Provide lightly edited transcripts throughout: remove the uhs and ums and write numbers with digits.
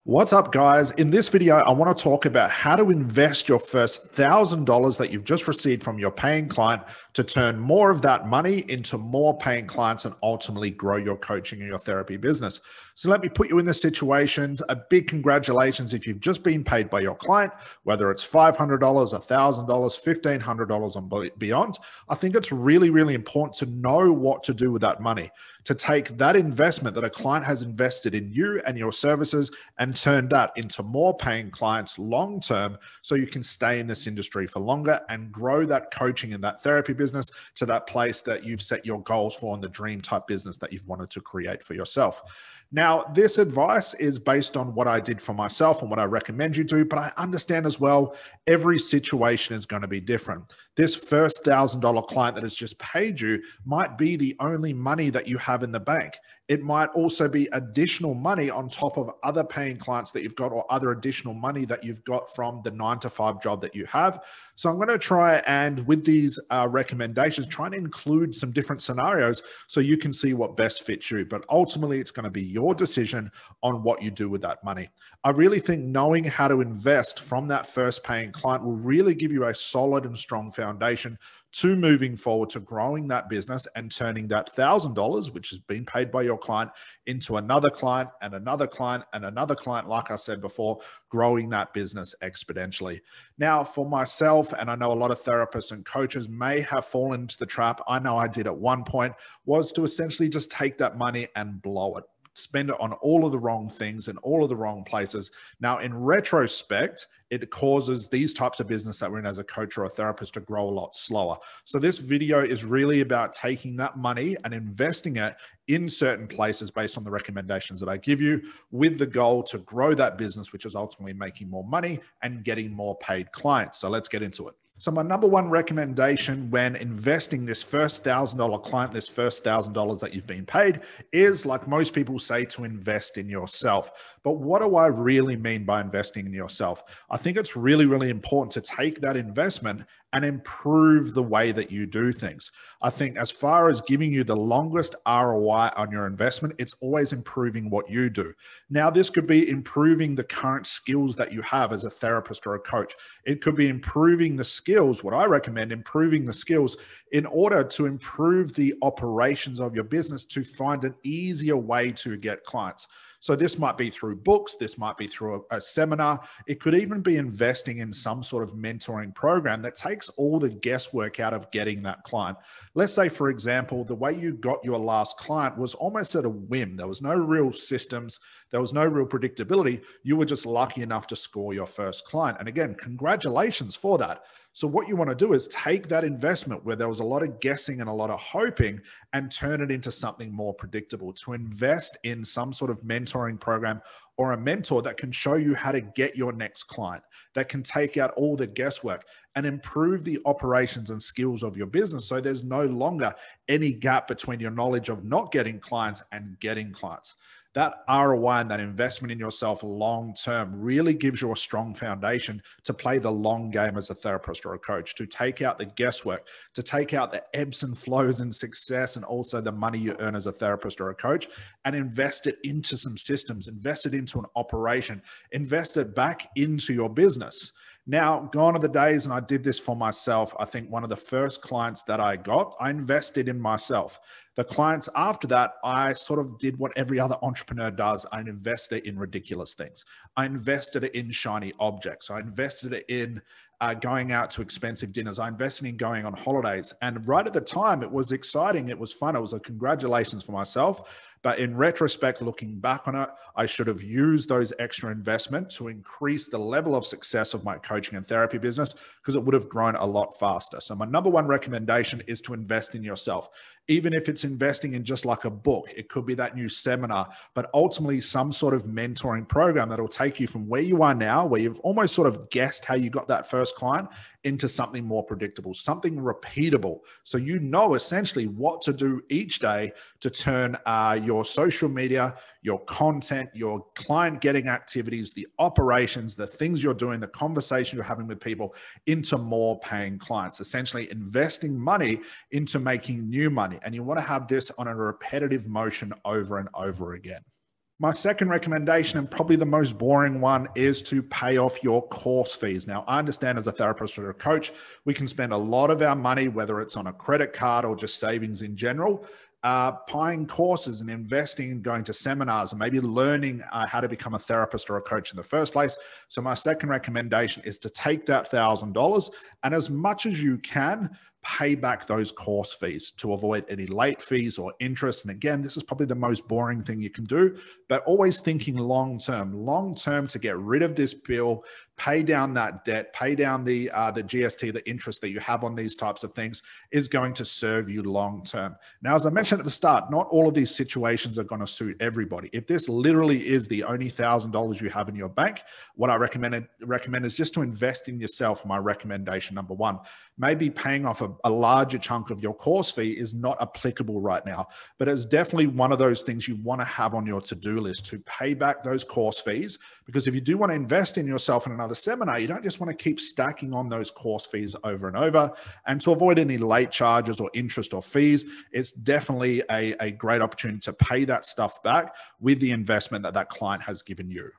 What's up, guys? In this video, I want to talk about how to invest your first $1,000 that you've just received from your paying client to turn more of that money into more paying clients and ultimately grow your coaching and your therapy business. So let me put you in the situations. A big congratulations if you've just been paid by your client, whether it's $500, $1,000, $1,500 and beyond. I think it's really, really important to know what to do with that money, to take that investment that a client has invested in you and your services and turn that into more paying clients long term so you can stay in this industry for longer and grow that coaching and that therapy business to that place that you've set your goals for and the dream type business that you've wanted to create for yourself. Now, this advice is based on what I did for myself and what I recommend you do, but I understand as well, every situation is going to be different. This first $1,000 client that has just paid you might be the only money that you have in the bank. It might also be additional money on top of other paying clients that you've got or other additional money that you've got from the 9-to-5 job that you have. So I'm going to try and with these recommendations, try and include some different scenarios so you can see what best fits you. But ultimately, it's going to be your decision on what you do with that money. I really think knowing how to invest from that first paying client will really give you a solid and strong foundation to moving forward to growing that business and turning that $1,000, which has been paid by your client, into another client and another client and another client, like I said before, growing that business exponentially. Now, for myself, and I know a lot of therapists and coaches may have fallen into the trap, I know I did at one point, was to essentially just take that money and blow it. Spend it on all of the wrong things and all of the wrong places. Now, in retrospect, it causes these types of business that we're in as a coach or a therapist to grow a lot slower. So this video is really about taking that money and investing it in certain places based on the recommendations that I give you with the goal to grow that business, which is ultimately making more money and getting more paid clients. So let's get into it. So my number one recommendation when investing this first $1,000 client, this first $1,000 that you've been paid is, like most people say, to invest in yourself. But what do I really mean by investing in yourself? I think it's really, really important to take that investment and improve the way that you do things. I think as far as giving you the longest ROI on your investment, it's always improving what you do. Now, this could be improving the current skills that you have as a therapist or a coach. It could be improving the skills, what I recommend, improving the skills in order to improve the operations of your business to find an easier way to get clients. So this might be through books, this might be through a seminar. It could even be investing in some sort of mentoring program that takes all the guesswork out of getting that client. Let's say, for example, the way you got your last client was almost at a whim. There was no real systems. There was no real predictability. You were just lucky enough to score your first client. And again, congratulations for that. So what you want to do is take that investment where there was a lot of guessing and a lot of hoping and turn it into something more predictable, to invest in some sort of mentoring program or a mentor that can show you how to get your next client, that can take out all the guesswork and improve the operations and skills of your business. So there's no longer any gap between your knowledge of not getting clients and getting clients. That ROI and that investment in yourself long-term really gives you a strong foundation to play the long game as a therapist or a coach, to take out the guesswork, to take out the ebbs and flows in success and also the money you earn as a therapist or a coach and invest it into some systems, invest it into an operation, invest it back into your business. Now, gone are the days, and I did this for myself. I think one of the first clients that I got, I invested in myself. The clients after that, I sort of did what every other entrepreneur does. I invested in ridiculous things. I invested in shiny objects. I invested in going out to expensive dinners. I invested in going on holidays. And right at the time, it was exciting. It was fun. It was a congratulations for myself. But in retrospect, looking back on it, I should have used those extra investment to increase the level of success of my coaching and therapy business because it would have grown a lot faster. So my number one recommendation is to invest in yourself. Even if it's investing in just like a book, it could be that new seminar, but ultimately some sort of mentoring program that will take you from where you are now, where you've almost sort of guessed how you got that first client, into something more predictable, something repeatable. So you know essentially what to do each day to turn your social media, your content, your client getting activities, the operations, the things you're doing, the conversation you're having with people into more paying clients, essentially investing money into making new money. And you want to have this on a repetitive motion over and over again. My second recommendation, and probably the most boring one, is to pay off your course fees. Now, I understand as a therapist or a coach, we can spend a lot of our money, whether it's on a credit card or just savings in general, buying courses and investing and going to seminars and maybe learning how to become a therapist or a coach in the first place. So my second recommendation is to take that $1,000 and, as much as you can, pay back those course fees to avoid any late fees or interest. And again, this is probably the most boring thing you can do, but always thinking long term to get rid of this bill, pay down that debt, pay down the GST, the interest that you have on these types of things, is going to serve you long term. Now, as I mentioned at the start, not all of these situations are going to suit everybody. If this literally is the only $1,000 you have in your bank, what I recommend is just to invest in yourself. My recommendation number one, maybe paying off a larger chunk of your course fee is not applicable right now, but it's definitely one of those things you want to have on your to-do list, to pay back those course fees. Because if you do want to invest in yourself in another seminar, you don't just want to keep stacking on those course fees over and over. And to avoid any late charges or interest or fees, it's definitely a great opportunity to pay that stuff back with the investment that client has given you.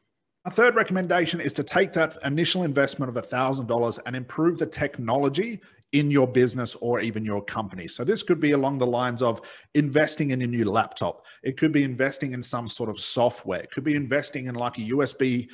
A third recommendation is to take that initial investment of $1,000 and improve the technology in your business or even your company. So this could be along the lines of investing in a new laptop. It could be investing in some sort of software. It could be investing in like a USB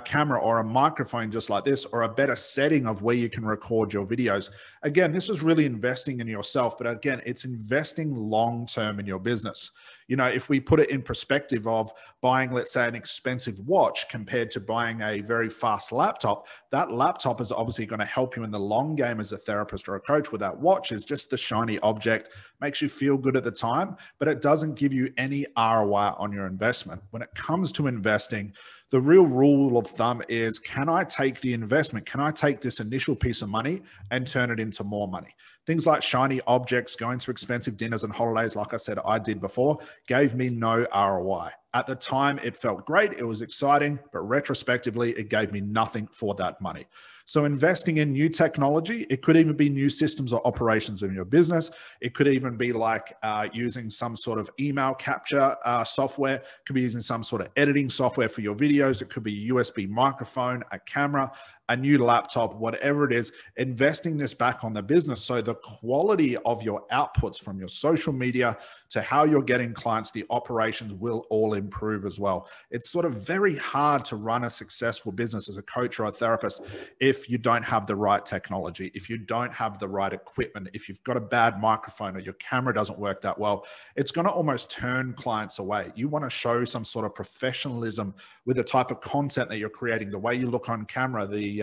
camera or a microphone just like this, or a better setting of where you can record your videos. Again, this is really investing in yourself, but again, it's investing long-term in your business. You know, if we put it in perspective of buying, let's say, an expensive watch compared to buying a very fast laptop, that laptop is obviously going to help you in the long game as a therapist or a coach, where that watch is just the shiny object, makes you feel good at the time, but it doesn't give you any ROI on your investment. When it comes to investing, the real rule of thumb is, can I take the investment? Can I take this initial piece of money and turn it into more money? Things like shiny objects, going to expensive dinners and holidays, like I said, I did before, gave me no ROI. At the time, it felt great. It was exciting, but retrospectively, it gave me nothing for that money. So investing in new technology, it could even be new systems or operations in your business. It could even be like using some sort of email capture software. It could be using some sort of editing software for your videos. It could be a USB microphone, a camera, a new laptop, whatever it is. Investing this back on the business, so the quality of your outputs from your social media to how you're getting clients, the operations will all improve as well. It's sort of very hard to run a successful business as a coach or a therapist if you don't have the right technology, if you don't have the right equipment, if you've got a bad microphone or your camera doesn't work that well. It's going to almost turn clients away. You want to show some sort of professionalism with the type of content that you're creating, the way you look on camera, the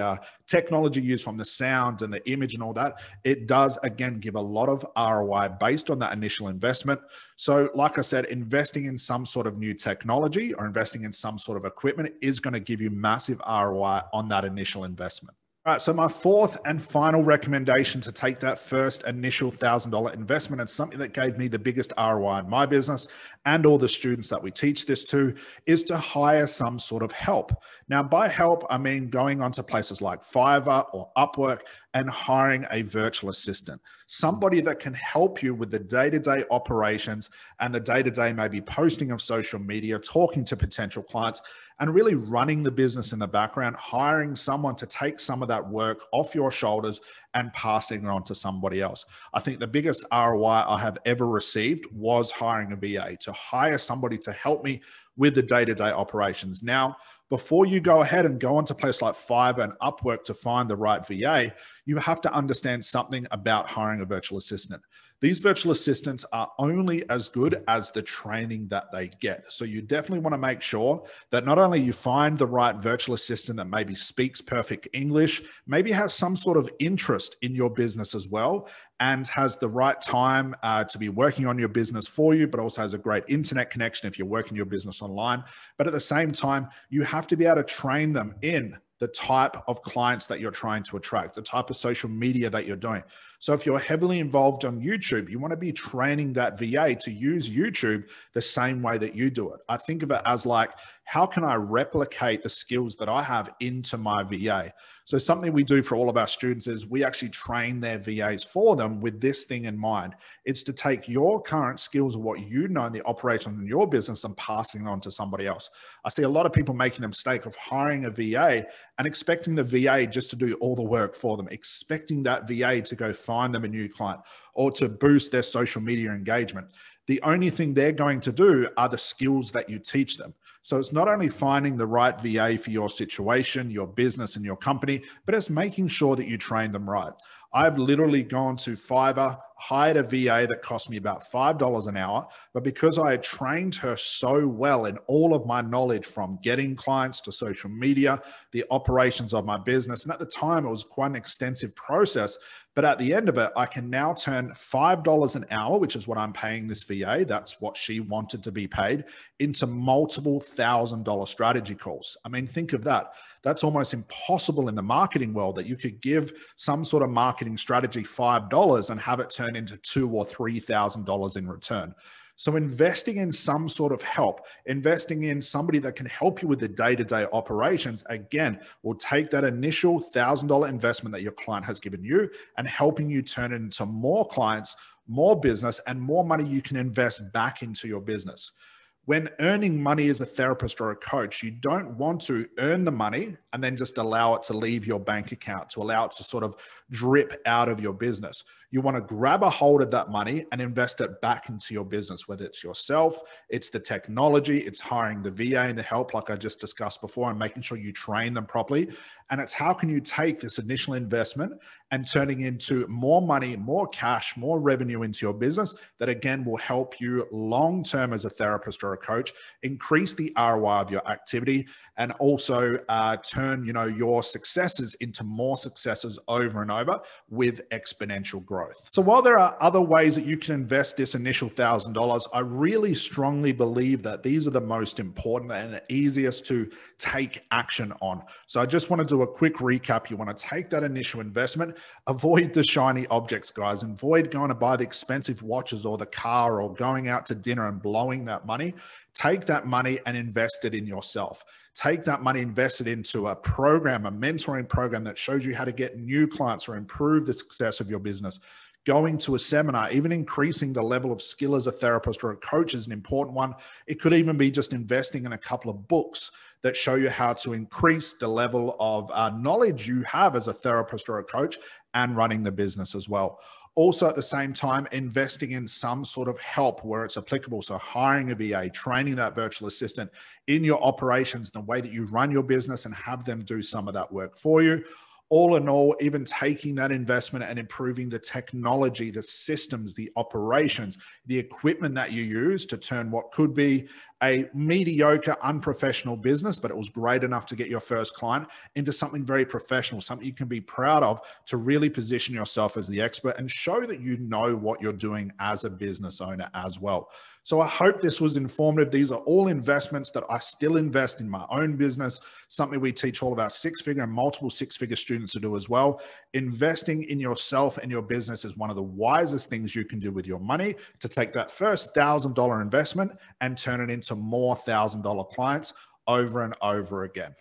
technology used from the sound and the image and all that. It does, again, give a lot of ROI based on that initial investment. So like I said, investing in some sort of new technology or investing in some sort of equipment is going to give you massive ROI on that initial investment. All right, so my fourth and final recommendation to take that first initial $1,000 investment, and something that gave me the biggest ROI in my business and all the students that we teach this to, is to hire some sort of help. Now, by help, I mean going onto places like Fiverr or Upwork and hiring a virtual assistant, somebody that can help you with the day-to-day operations and the day-to-day maybe posting of social media, talking to potential clients, and really running the business in the background, hiring someone to take some of that work off your shoulders and passing it on to somebody else. I think the biggest ROI I have ever received was hiring a VA, to hire somebody to help me with the day-to-day operations. Now, before you go ahead and go onto places like Fiverr and Upwork to find the right VA, you have to understand something about hiring a virtual assistant. These virtual assistants are only as good as the training that they get. So you definitely want to make sure that not only you find the right virtual assistant that maybe speaks perfect English, maybe has some sort of interest in your business as well, and has the right time to be working on your business for you, but also has a great internet connection if you're working your business online. But at the same time, you have to be able to train them in the type of clients that you're trying to attract, the type of social media that you're doing. So if you're heavily involved on YouTube, you want to be training that VA to use YouTube the same way that you do it. I think of it as like, how can I replicate the skills that I have into my VA? So something we do for all of our students is we actually train their VAs for them with this thing in mind. It's to take your current skills of what you know in the operations in your business and passing it on to somebody else. I see a lot of people making the mistake of hiring a VA and expecting the VA just to do all the work for them, expecting that VA to go find them a new client or to boost their social media engagement. The only thing they're going to do are the skills that you teach them. So it's not only finding the right VA for your situation, your business, and your company, but it's making sure that you train them right. I've literally gone to Fiverr, hired a VA that cost me about $5 an hour, but because I had trained her so well in all of my knowledge from getting clients to social media, the operations of my business, and at the time it was quite an extensive process, but at the end of it, I can now turn $5 an hour, which is what I'm paying this VA, that's what she wanted to be paid, into multiple $1,000 strategy calls. I mean, think of that. That's almost impossible in the marketing world, that you could give some sort of marketing strategy $5 and have it turn into $2,000 or $3,000 in return. So investing in some sort of help, investing in somebody that can help you with the day-to-day operations, again, will take that initial $1,000 investment that your client has given you and helping you turn it into more clients, more business, and more money you can invest back into your business. When earning money as a therapist or a coach, you don't want to earn the money and then just allow it to leave your bank account, to allow it to sort of drip out of your business. You want to grab a hold of that money and invest it back into your business, whether it's yourself, it's the technology, it's hiring the VA and the help like I just discussed before, and making sure you train them properly. And it's how can you take this initial investment and turning into more money, more cash, more revenue into your business that again will help you long-term as a therapist or a coach, increase the ROI of your activity, and also turn your successes into more successes over and over with exponential growth. So while there are other ways that you can invest this initial $1,000, I really strongly believe that these are the most important and the easiest to take action on. So I just want to do a quick recap. You want to take that initial investment, avoid the shiny objects, guys, and avoid going to buy the expensive watches or the car or going out to dinner and blowing that money. Take that money and invest it in yourself. Take that money, invest it into a program, a mentoring program that shows you how to get new clients or improve the success of your business. Going to a seminar, even increasing the level of skill as a therapist or a coach is an important one. It could even be just investing in a couple of books that show you how to increase the level of knowledge you have as a therapist or a coach and running the business as well. Also, at the same time, investing in some sort of help where it's applicable. So hiring a VA, training that virtual assistant in your operations, the way that you run your business, and have them do some of that work for you. All in all, even taking that investment and improving the technology, the systems, the operations, the equipment that you use to turn what could be a mediocre, unprofessional business, but it was great enough to get your first client, into something very professional, something you can be proud of, to really position yourself as the expert and show that you know what you're doing as a business owner as well. So I hope this was informative. These are all investments that I still invest in my own business, something we teach all of our six-figure and multiple six-figure students to do as well. Investing in yourself and your business is one of the wisest things you can do with your money, to take that first $1,000 investment and turn it into more $1,000 clients over and over again.